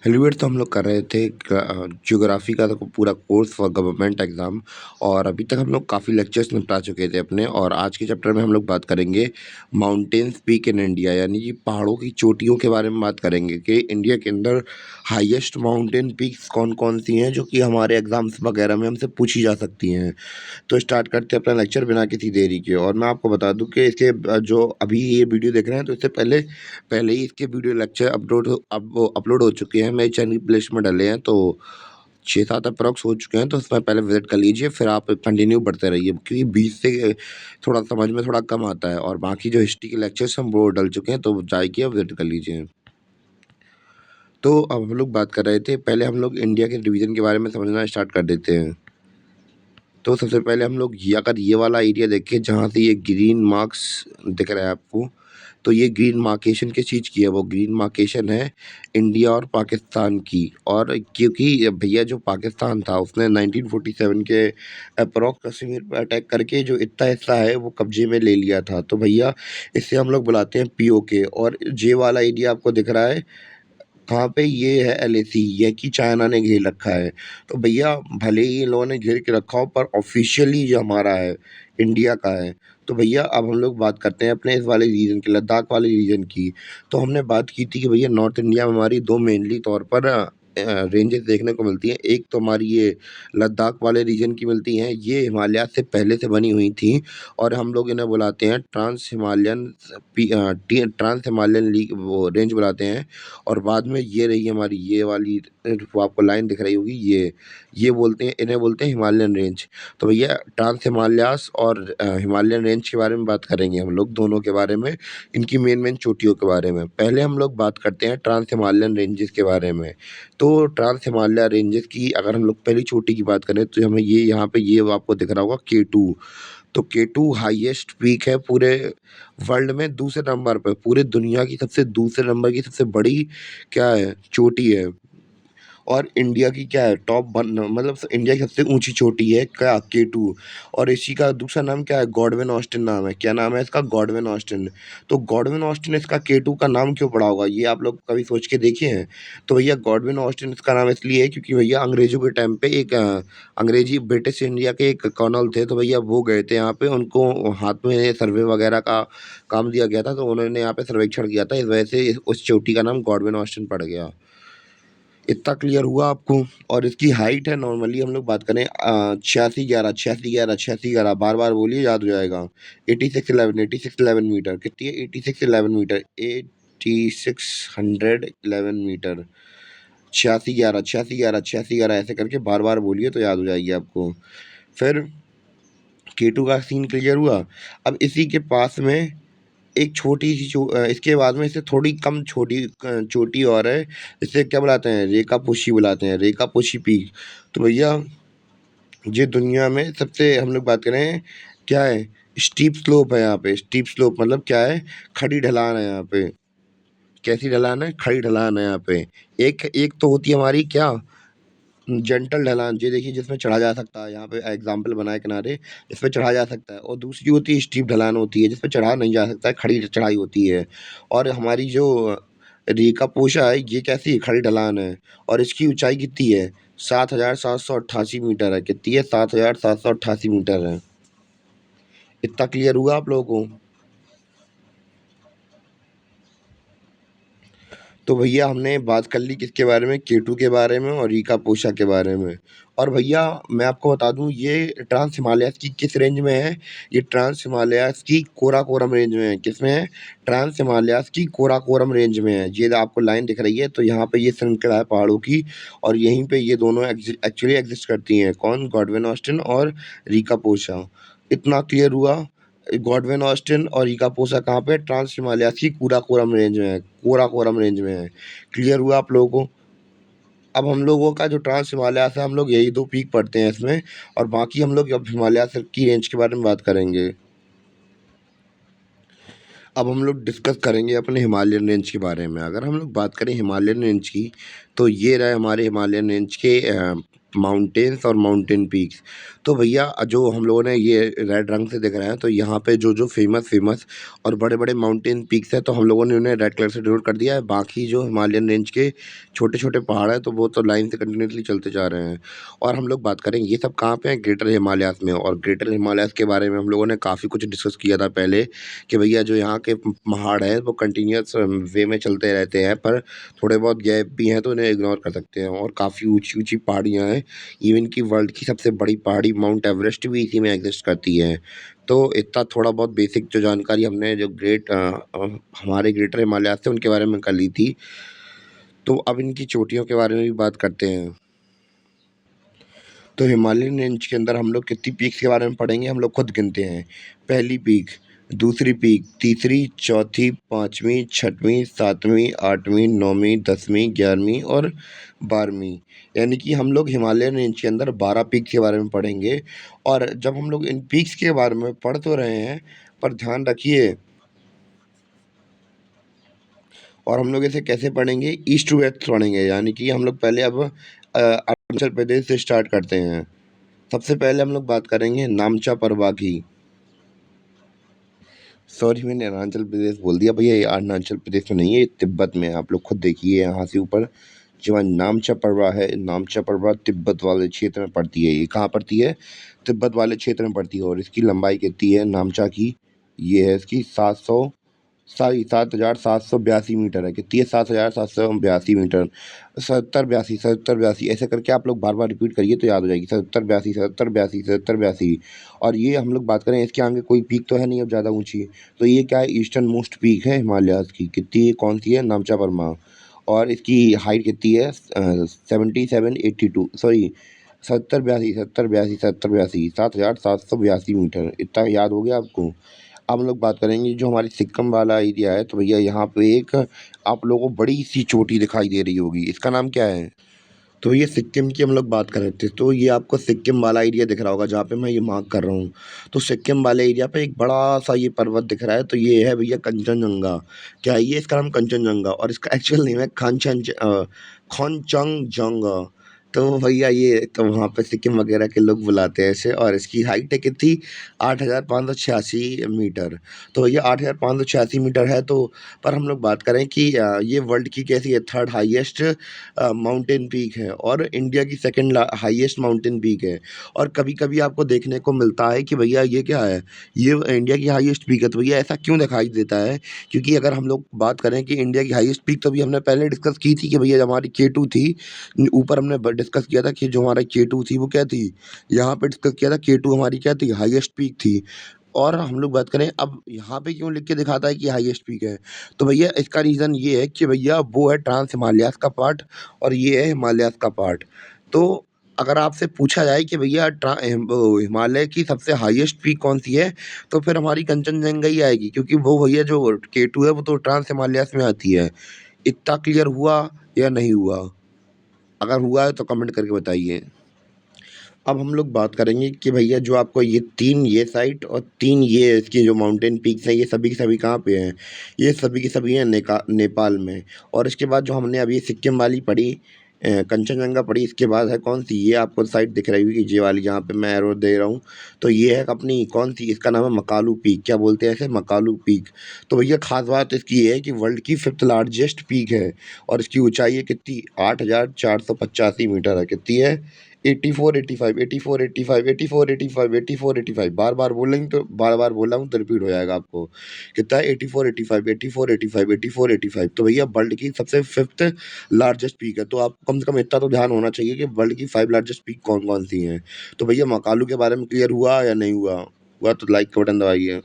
हेलुएट तो हम लोग कर रहे थे ज्योग्राफी का तो पूरा कोर्स फॉर गवर्नमेंट एग्ज़ाम। और अभी तक हम लोग काफ़ी लेक्चर्स निपटा चुके थे अपने। और आज के चैप्टर में हम लोग बात करेंगे माउंटेन्स पीक इन इंडिया, यानी कि पहाड़ों की चोटियों के बारे में बात करेंगे कि इंडिया के अंदर हाईएस्ट माउंटेन पीक्स कौन कौन सी हैं जो कि हमारे एग्ज़ाम्स वगैरह में हमसे पूछी जा सकती हैं। तो स्टार्ट करते हैं अपना लेक्चर बिना किसी देरी के। और मैं आपको बता दूं कि इसके जो अभी ये वीडियो देख रहे हैं तो इससे पहले पहले ही इसके वीडियो लेक्चर अपलोड हो चुके हैं, मेरे चैनल की प्लेलिस्ट में डले हैं। तो 6-7 अप्रॉक्स हो चुके हैं, तो उसमें पहले विजिट कर लीजिए, फिर आप कंटिन्यू बढ़ते रहिए, क्योंकि बीच से थोड़ा समझ में थोड़ा कम आता है। और बाकी जो हिस्ट्री के लेक्चर्स हैं वो डल चुके हैं, तो जाइए विजिट कर लीजिए। तो अब हम लोग बात कर रहे थे, पहले हम लोग इंडिया के डिवीज़न के बारे में समझना स्टार्ट कर देते हैं। तो सबसे पहले हम लोग अगर ये वाला एरिया देखें जहाँ से ये ग्रीन मार्क्स दिख रहा है आपको, तो ये ग्रीन मार्केशन किस चीज़ की है? वो ग्रीन मार्केशन है इंडिया और पाकिस्तान की। और क्योंकि भैया जो पाकिस्तान था उसने 1947 के अप्रॉक्स कश्मीर पर अटैक करके जो इतना हिस्सा है वो कब्जे में ले लिया था। तो भैया इसे हम लोग बुलाते हैं पीओके। और ये वाला एरिया आपको दिख रहा है कहाँ पे? ये है एलएसी, ये कि चाइना ने घेर रखा है। तो भैया भले ही इन लोगों ने घेर के रखा हो, पर ऑफिशियली जो हमारा है इंडिया का है। तो भैया अब हम लोग बात करते हैं अपने इस वाले रीजन की, लद्दाख वाले रीजन की। तो हमने बात की थी कि भैया नॉर्थ इंडिया में हमारी दो मेनली तौर पर रेंजेस देखने को मिलती हैं। एक तो हमारी ये लद्दाख वाले रीजन की मिलती हैं, ये हिमालय से पहले से बनी हुई थी। और हम लोग इन्हें बुलाते हैं ट्रांस हिमालयन लीग वो रेंज बुलाते हैं। और बाद में ये रही हमारी ये वाली वो आपको लाइन दिख रही होगी, ये बोलते हैं, इन्हें बोलते हैं हिमालयन रेंज। तो भैया ट्रांस हिमालयास और हिमालयन रेंज के बारे में बात करेंगे हम लोग, दोनों के बारे में, इनकी मेन मेन चोटियों के बारे में। पहले हम लोग बात करते हैं ट्रांस हिमालयन रेंजेस के बारे में। तो ट्रांस हिमालय रेंजेस की अगर हम लोग पहली चोटी की बात करें तो हमें ये यहाँ पे ये आपको दिख रहा होगा K2। तो K2 हाईएस्ट पीक है पूरे वर्ल्ड में, दूसरे नंबर पे, पूरे दुनिया की सबसे दूसरे नंबर की सबसे बड़ी क्या है? चोटी है। और इंडिया की क्या है? टॉप वन, मतलब इंडिया की सबसे ऊंची चोटी है क्या? K2। और इसी का दूसरा नाम क्या है? गॉडविन ऑस्टिन नाम है। क्या नाम है इसका? Godwin Austen. तो गॉडविन ऑस्टिन इसका K2 का नाम क्यों पड़ा होगा, ये आप लोग कभी सोच के देखे हैं? तो भैया गॉडविन ऑस्टिन इसका नाम इसलिए है क्योंकि भैया अंग्रेजों के टाइम पे एक अंग्रेजी ब्रिटिश इंडिया के एक कर्नल थे, तो भैया वो गए थे यहाँ पे, उनको हाथ में सर्वे वगैरह का काम दिया गया था, तो उन्होंने यहाँ पे सर्वेक्षण किया था, इस वजह से उस चोटी का नाम गॉडविन ऑस्टिन पड़ गया। इतना क्लियर हुआ आपको? और इसकी हाइट है, नॉर्मली हम लोग बात करें 8611 बार बार बोलिए याद हो जाएगा। 8611 मीटर कितनी है? 8611 मीटर, 8611 मीटर। 8611 ऐसे करके बार बार बोलिए तो याद हो जाएगी आपको। फिर K2 का सीन क्लियर हुआ। अब इसी के पास में एक छोटी सी इसके बाद में इससे थोड़ी कम चोटी और है, इसे क्या बुलाते हैं? रेखापुशी बुलाते हैं, रेखापुशी पीक। तो भैया ये दुनिया में सबसे, हम लोग बात करें क्या है? स्टीप स्लोप है यहाँ पे। स्टीप स्लोप मतलब क्या है? खड़ी ढलान है यहाँ पे। कैसी ढलान है? खड़ी ढलान है यहाँ पे। एक एक तो होती है हमारी क्या? जेंटल ढलान, ये देखिए जिसमें चढ़ा जा सकता है, यहाँ पे एग्जाम्पल बनाए किनारे, इसमें चढ़ा जा सकता है। और दूसरी होती है स्टीप ढलान, होती है जिसमें चढ़ा नहीं जा सकता है, खड़ी चढ़ाई होती है। और हमारी जो रेखा पोशा है ये कैसी है? खड़ी ढलान है। और इसकी ऊंचाई कितनी है? 7,788 मीटर है। कितनी है? 7,788 मीटर है। इतना क्लियर हुआ आप लोगों को? तो भैया हमने बात कर ली किसके बारे में? K2 के बारे में और रीका पोशा के बारे में। और भैया मैं आपको बता दूं ये ट्रांस हिमालयाज की किस रेंज में है? ये ट्रांस हिमालयाज की कोराकोरम रेंज में है। किसमें है? ट्रांस हिमालयाज की कोराकोरम रेंज में है। ये आपको लाइन दिख रही है, तो यहाँ पे ये श्रृंखला है पहाड़ों की, और यहीं पे ये दोनों एक्चुअली एग्जिस्ट करती हैं। कौन? गॉडविन ऑस्टिन और रीका पोशा। इतना क्लियर हुआ? गॉडविन ऑस्टिन और ईकापोसा कहाँ पे? ट्रांस हिमालयाज की कोराकोरम रेंज में है, कोराकोरम रेंज में है। क्लियर हुआ आप लोगों को? अब हम लोगों का जो ट्रांस हिमालयाज है, हम लोग यही दो पीक पढ़ते हैं इसमें, और बाकी हम लोग अब हिमालयाज की रेंज के बारे में बात करेंगे। अब हम लोग डिस्कस करेंगे अपने हिमालयन रेंज के बारे में। अगर हम लोग बात करें हिमालयन रेंज की, तो ये रहे हमारे हिमालयन रेंज के माउंटेन्स और माउंटेन पीक्स। तो भैया जो हम लोगों ने ये रेड रंग से दिख रहा है, तो यहाँ पे जो-जो फ़ेमस और बड़े-बड़े माउंटेन पीक्स हैं, तो हम लोगों ने उन्हें रेड कलर से डिनोट कर दिया है। बाकी जो हिमालयन रेंज के छोटे-छोटे पहाड़ हैं, तो वो तो लाइन से कंटिन्यूअसली चलते जा रहे हैं। और हम लोग बात करें ये सब कहाँ पे है? ग्रेटर हिमालयाज़ में। और ग्रेटर हिमालयाज़ के बारे में हम लोगों ने काफ़ी कुछ डिस्कस किया था पहले कि भैया जो यहाँ के पहाड़ हैं, वो कंटीन्यूअस वे में चलते रहते हैं, पर थोड़े बहुत गैप भी हैं, तो उन्हें इग्नोर कर सकते हैं। और काफ़ी ऊँची-ऊँची पहाड़ियाँ हैं। इवन कि वर्ल्ड की सबसे बड़ी पहाड़ी माउंट एवरेस्ट भी इसी में एग्ज़िस्ट करती है। तो इतना थोड़ा बहुत बेसिक जो जानकारी हमने जो हमारे ग्रेटर हिमालयाज़ थे उनके बारे में कर ली थी। तो अब इनकी चोटियों के बारे में भी बात करते हैं। तो हिमालयन रेंज के अंदर हम लोग कितनी पीक्स के बारे में पढ़ेंगे, हम लोग खुद गिनते हैं। पहली पीक, दूसरी पीक, तीसरी, चौथी, 5वीं, 6वीं, 7वीं, 8वीं, 9वीं, 10वीं, 11वीं और 12वीं। यानी कि हम लोग हिमालयन रेंज के अंदर 12 पीक्स के बारे में पढ़ेंगे। और जब हम लोग इन पीक्स के बारे में पढ़ तो रहे हैं, पर ध्यान रखिए, और हम लोग इसे कैसे पढ़ेंगे? ईस्ट टू वेस्ट पढ़ेंगे। यानी कि हम लोग पहले अब अरुणाचल प्रदेश से स्टार्ट करते हैं। सबसे पहले हम लोग बात करेंगे नामचा परवा की। सॉरी, मैंने अरुणाचल प्रदेश बोल दिया भैया, ये अरुणाचल प्रदेश में नहीं है, ये तिब्बत में है। आप लोग खुद देखिए यहाँ से ऊपर जो नामचा परवा है, नामचा परवा तिब्बत वाले क्षेत्र में पड़ती है। ये कहाँ पड़ती है? तिब्बत वाले क्षेत्र में पड़ती है। और इसकी लंबाई कितनी है नामचा की? ये है इसकी 7,782 मीटर है। कितनी है? 7,782 मीटर। 77 82 ऐसे करके आप लोग बार बार रिपीट करिए तो याद हो जाएगी। 77 82 77 82 77 82। और ये हम लोग बात करें, इसके आगे कोई पीक तो है नहीं अब ज़्यादा ऊंची। तो ये क्या है? ईस्टर्न मोस्ट पीक है हिमालयाज़ की। कितनी कौन सी है? नामचा वर्मा। और इसकी हाइट कितनी है? 77 82, सॉरी, 7 इतना याद हो गया आपको? अब हम लोग बात करेंगे जो हमारी सिक्किम वाला एरिया है, तो भैया यहाँ पे एक आप लोगों को बड़ी सी चोटी दिखाई दे रही होगी। इसका नाम क्या है? तो ये सिक्किम की हम लोग बात कर रहे थे। तो ये आपको सिक्किम वाला एरिया दिख रहा होगा जहाँ पे मैं ये मार्क कर रहा हूँ। तो सिक्किम वाले एरिया पे एक बड़ा सा ये पर्वत दिख रहा है, तो ये है भैया कंचनजंगा। क्या है ये? इसका नाम कंचनजंगा, और इसका एक्चुअल नेम है खोनचंगजंगा। तो भैया ये तो वहाँ पे सिक्किम वगैरह के लोग बुलाते हैं इसे। और इसकी हाइट है कितनी? 8,586 मीटर। तो भैया 8,586 मीटर है। तो पर हम लोग बात करें कि ये वर्ल्ड की कैसी है? थर्ड हाईएस्ट माउंटेन पीक है और इंडिया की सेकंड हाईएस्ट माउंटेन पीक है। और कभी-कभी आपको देखने को मिलता है कि भैया ये क्या है? ये इंडिया की हाईएस्ट पीक है। तो भैया ऐसा क्यों दिखाई देता है? क्योंकि अगर हम लोग बात करें कि इंडिया की हाईएस्ट पीक, तो अभी हमने पहले डिस्कस की थी कि भैया जो हमारी K2 थी, ऊपर हमने डिस्कस किया था कि जो हमारा K2 थी वो क्या थी? यहाँ पे डिस्कस किया था K2 हमारी क्या थी? हाईएस्ट पीक थी। और हम लोग बात करें अब यहाँ पे क्यों लिख के दिखाता है कि हाईएस्ट पीक है? तो भैया इसका रीज़न ये है कि भैया वो है ट्रांस हिमालयाज़ का पार्ट, और ये है हिमालयाज़ का पार्ट। तो अगर आपसे पूछा जाए कि भैया हिमालय की सबसे हाईएस्ट पीक कौन-सी है? तो फिर हमारी कंचनजंगा ही आएगी, क्योंकि वो भैया जो K2 है वो तो ट्रांस हिमालयाज़ में आती है। इतना क्लियर हुआ या नहीं हुआ? अगर हुआ है तो कमेंट करके बताइए। अब हम लोग बात करेंगे कि भैया जो आपको ये 3 ये साइट और 3 ये इसकी जो माउंटेन पीक्स हैं, ये सभी के सभी कहाँ पे हैं? ये सभी की सभी हैं नेपाल में। और इसके बाद जो हमने अभी सिक्किम वाली पढ़ी, कंचनजंगा पढ़ी, इसके बाद है कौन-सी? ये आपको साइट दिख रही होगी, ये वाली जहाँ पे मैं एरो दे रहा हूँ। तो ये है अपनी कौन-सी? इसका नाम है मकालू पीक। क्या बोलते हैं इसे? मकालू पीक। तो भैया ख़ास बात इसकी ये है कि वर्ल्ड की 5th लार्जेस्ट पीक है। और इसकी ऊँचाई है कितनी? 8,485 मीटर है। कितनी है? 84, 85, 84, 85, 84, 85, 84, 85। बार-बार बोलेंगे तो बार-बार बोल रहा हूँ तो रिपीट हो जाएगा आपको। कितना है? 84, 85, 84, 85, 84, 85। तो भैया वर्ल्ड की सबसे 5th लार्जेस्ट पीक है। तो आपको कम से कम इतना तो ध्यान होना चाहिए कि वर्ल्ड की 5 लार्जेस्ट पीक कौन-कौन सी हैं। तो भैया मकालू के बारे में क्लियर हुआ या नहीं हुआ? हुआ तो लाइक का बटन दबाइए।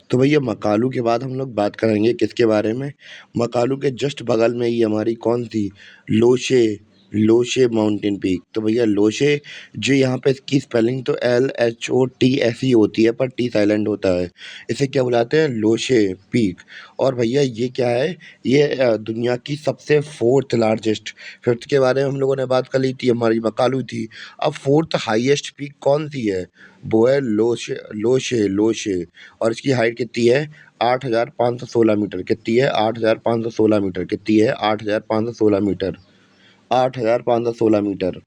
तो भैया मकालू के बाद हम लोग बात करेंगे किसके बारे में? मकालू के जस्ट बगल में ही हमारी कौन-सी? लोशे, लोशे माउंटेन पीक। तो भैया लोशे, जो यहाँ पे इसकी स्पेलिंग तो LHOT ऐसी होती है, पर टी साइलेंट होता है। इसे क्या बुलाते हैं? लोशे पीक। और भैया ये क्या है? ये दुनिया की सबसे 4th लार्जेस्ट। 5th के बारे में हम लोगों ने बात कर ली थी, हमारी मकालू थी। अब 4th हाईएस्ट पीक कौन-सी है? वो है लोशे, लोशे, लोशे। और इसकी हाइट कितनी है? 8,516 मीटर। कितनी है? 8,516 मीटर। कितनी है? 8,516 मीटर। 8,516 मीटर।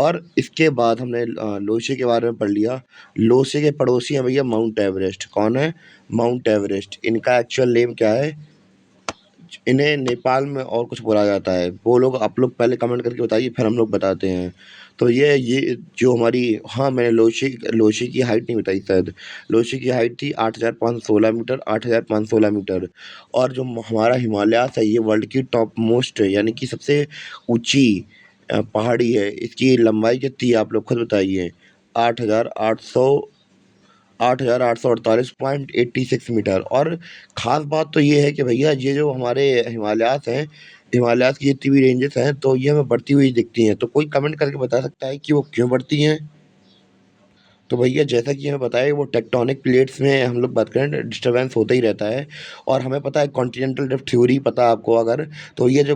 और इसके बाद हमने लोशे के बारे में पढ़ लिया। लोशे के पड़ोसी हैं भैया माउंट एवरेस्ट। कौन है? Mount Everest. इनका एक्चुअल नेम क्या है? इन्हें नेपाल में और कुछ बोला जाता है। वो लोग आप लोग पहले कमेंट करके बताइए, फिर हम लोग बताते हैं। तो ये जो हमारी, हाँ, मैंने लोशे की हाइट नहीं बताई शायद। लोशे की हाइट थी 8,516 मीटर, 8,516 मीटर। और जो हमारा हिमालयास है, ये वर्ल्ड की टॉप मोस्ट यानी कि सबसे ऊंची पहाड़ी है। इसकी लंबाई कितनी है आप लोग खुद बताइए? 8,800 8,848.86 मीटर। और ख़ास बात तो ये है कि भैया ये जो हमारे हिमालयाज़ हैं, हिमालयाज़ की जितनी भी रेंजेस हैं, तो ये हमें बढ़ती हुई दिखती हैं। तो कोई कमेंट करके बता सकता है कि वो क्यों बढ़ती हैं? तो भैया जैसा कि हमें पता है, वो टेक्टोनिक प्लेट्स में हम लोग बात करें, डिस्टर्बेंस होता ही रहता है। और हमें पता है कॉन्टिनेंटल ड्रिफ्ट थ्योरी पता है आपको अगर, तो ये जो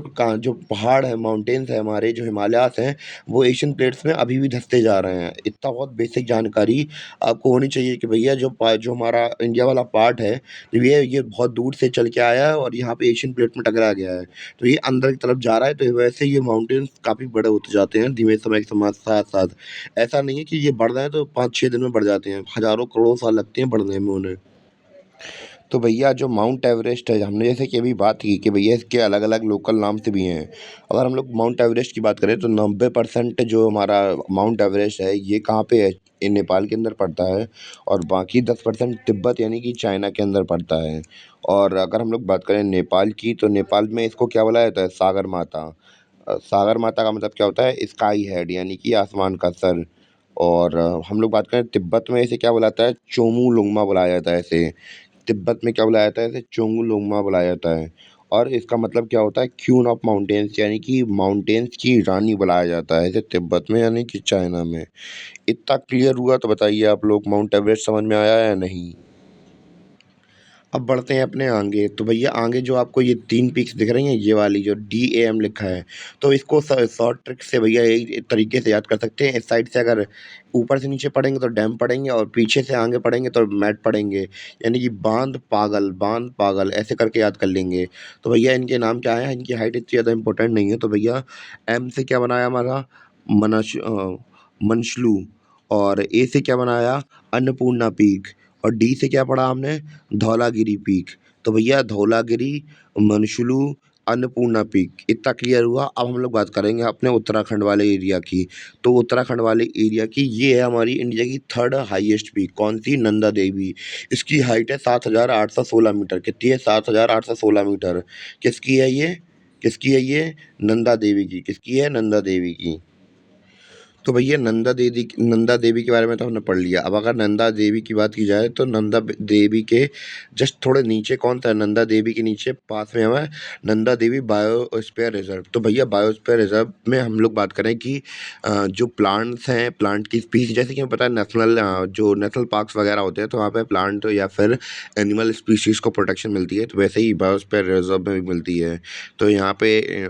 पहाड़ है, माउंटेन्स है हमारे जो हिमालयास हैं, वो एशियन प्लेट्स में अभी भी धंसते जा रहे हैं। इतना बहुत बेसिक जानकारी आपको होनी चाहिए कि भैया जो हमारा इंडिया वाला पार्ट है, तो ये बहुत दूर से चल के आया है और यहाँ पे एशियन प्लेट में टकरा गया है। तो ये अंदर की तरफ जा रहा है, तो वैसे ये माउंटेन्स काफ़ी बड़े होते जाते हैं धीमे समय के साथ साथ। ऐसा नहीं है कि ये बढ़ रहे हैं तो 5-6 दिन में बढ़ जाते हैं, हज़ारों करोड़ों साल लगते हैं बढ़ने में उन्हें। तो भैया जो माउंट एवरेस्ट है, हमने जैसे कि अभी बात की कि भैया इसके अलग-अलग लोकल नाम से भी हैं। अगर हम लोग माउंट एवरेस्ट की बात करें तो 90% जो हमारा माउंट एवरेस्ट है, ये कहाँ पे है? ये नेपाल के अंदर पड़ता है। और बाकी 10% तिब्बत यानी कि चाइना के अंदर पड़ता है। और अगर हम लोग बात करें नेपाल की, तो नेपाल में इसको क्या बोला जाता है? सागर माता। सागर माता का मतलब क्या होता है? स्काई हेड यानी कि आसमान का सर। और हम लोग बात करें तिब्बत में, इसे क्या बुलाता है? चोमू लोंगमा बुलाया जाता है इसे। तिब्बत में क्या बुलाया जाता है? इसे चोंगू लोंगमा बुलाया जाता है। और इसका मतलब क्या होता है? क्वीन ऑफ माउंटेन्स यानी कि माउंटेन्स की रानी बुलाया जाता है इसे तिब्बत में यानी कि चाइना में। इतना क्लियर हुआ तो बताइए आप लोग, माउंट एवरेस्ट समझ में आया या नहीं? अब बढ़ते हैं अपने आगे। तो भैया आगे जो आपको ये 3 पिक्स दिख रही हैं, ये वाली जो DAM लिखा है, तो इसको शॉर्ट ट्रिक से भैया यही तरीके से याद कर सकते हैं। इस साइड से अगर ऊपर से नीचे पढ़ेंगे तो डैम पढ़ेंगे, और पीछे से आगे पढ़ेंगे तो मैट पढ़ेंगे। यानी कि बांध पागल ऐसे करके याद कर लेंगे। तो भैया इनके नाम क्या है? इनकी हाइट इतनी ज़्यादा इंपॉर्टेंट नहीं है। तो भैया M से क्या बनाया हमारा? मनशलू। और A से क्या बनाया? अन्नपूर्णा पीक। और D से क्या पढ़ा हमने? धौलागिरी पीक। तो भैया धौलागिरी, मनशलू, अन्नपूर्णा पीक, इतना क्लियर हुआ। अब हम लोग बात करेंगे अपने उत्तराखंड वाले एरिया की। तो उत्तराखंड वाले एरिया की ये है हमारी इंडिया की 3rd हाईएस्ट पीक। कौन सी? नंदा देवी। इसकी हाइट है 7,816 मीटर। कितनी है? 7,816 मीटर। किसकी है ये? किसकी है ये? नंदा देवी की। किसकी है? नंदा देवी की। तो भैया नंदा देवी के बारे में तो हमने पढ़ लिया। अब अगर नंदा देवी की बात की जाए, तो नंदा देवी के जस्ट थोड़े नीचे कौन था? नंदा देवी के नीचे पास में हमें नंदा देवी बायोस्फीयर रिजर्व। तो भैया बायोस्फीयर रिजर्व में हम लोग बात करें कि जो प्लांट्स हैं, प्लांट की स्पीशीज, जैसे कि हमें पता है जो नेशनल पार्क्स वगैरह होते हैं, तो वहाँ पे प्लांट या फिर एनिमल स्पीशीज को प्रोटेक्शन मिलती है, तो वैसे ही बायोस्फीयर रिजर्व में भी मिलती है। तो यहाँ पे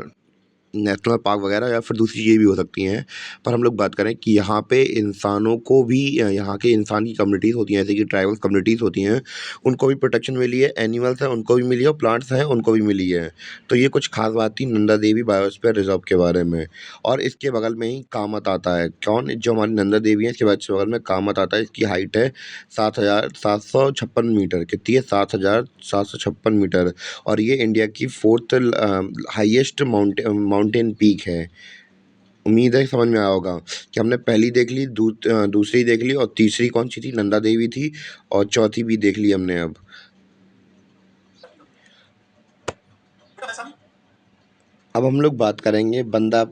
नेशनल पार्क वगैरह या फिर दूसरी चीज़ें भी हो सकती हैं। पर हम लोग बात करें कि यहाँ पे इंसानों को भी, यहाँ के इंसान की कम्युनिटीज़ होती हैं, जैसे कि ट्राइबल कम्युनिटीज़ होती हैं, उनको भी प्रोटेक्शन मिली है। एनिमल्स हैं उनको भी मिली है, और प्लांट्स हैं उनको भी मिली है। तो ये कुछ खास बात थी नंदा देवी बायोस्फीयर रिजर्व के बारे में। और इसके बगल में ही कामत आता है। कौन? जो हमारी नंदा देवी है, इसके बगल में कामत आता है। इसकी हाइट है 7,756 मीटर। कितनी है? 7,756 मीटर। और ये इंडिया की 4th हाईएस्ट माउंटेन पीक है। उम्मीद है समझ में आया होगा कि हमने पहली देख ली, दूसरी देख ली, और तीसरी कौन सी थी? नंदा देवी थी। और चौथी भी देख ली हमने अब। अब हम लोग बात करेंगे बंदा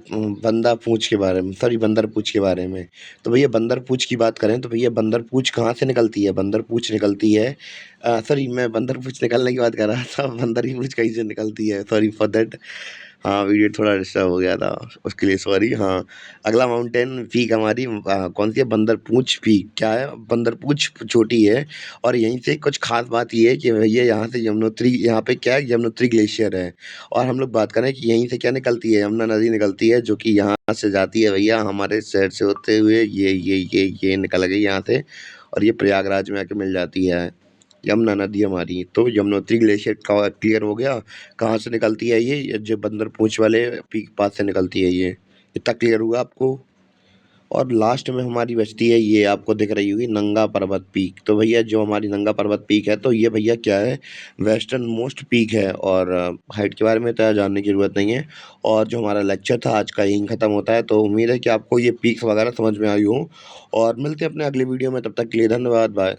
पूंछ के बारे में, सॉरी बंदर पूंछ के बारे में। तो भैया बंदर पूंछ की बात करें, तो भैया बंदर पूंछ कहाँ से निकलती है? बंदर पूंछ निकलती है, सॉरी मैं बंदर पूंछ निकलने की बात कर रहा था, बंदर की पूंछ कहीं से निकलती है, सॉरी फॉर दैट। हाँ, वीडियो थोड़ा डिस्टर्ब हो गया था, उसके लिए सॉरी। हाँ, अगला माउंटेन पीक हमारी कौन सी है? बंदर पूंछ पीक। क्या है? बंदर पूंछ चोटी है। और यहीं से कुछ खास बात ये है कि भैया यहाँ से यमुनोत्री, यहाँ पे क्या है? यमुनोत्री ग्लेशियर है। और हम लोग बात करें कि यहीं से क्या निकलती है? यमुना नदी निकलती है, जो कि यहाँ से जाती है भैया हमारे शहर से होते हुए, ये निकल गई यहाँ से, और ये प्रयागराज में आके मिल जाती है यमुना नदी हमारी। तो यमुनोत्री ग्लेशियर का क्लियर हो गया। कहाँ से निकलती है ये जो बंदर पूंछ वाले पीक पास से निकलती है ये। इतना क्लियर हुआ आपको? और लास्ट में हमारी बचती है, ये आपको दिख रही होगी नंगा पर्वत पीक। तो भैया जो हमारी नंगा पर्वत पीक है, तो ये भैया क्या है, वेस्टर्न मोस्ट पीक है, और हाइट के बारे में तो जानने की ज़रूरत नहीं है। और जो हमारा लेक्चर था आज का यहीं ख़त्म होता है। तो उम्मीद है कि आपको ये पीक्स वगैरह समझ में आई हो, और मिलते हैं अपने अगले वीडियो में। तब तक के लिए धन्यवाद, बाय।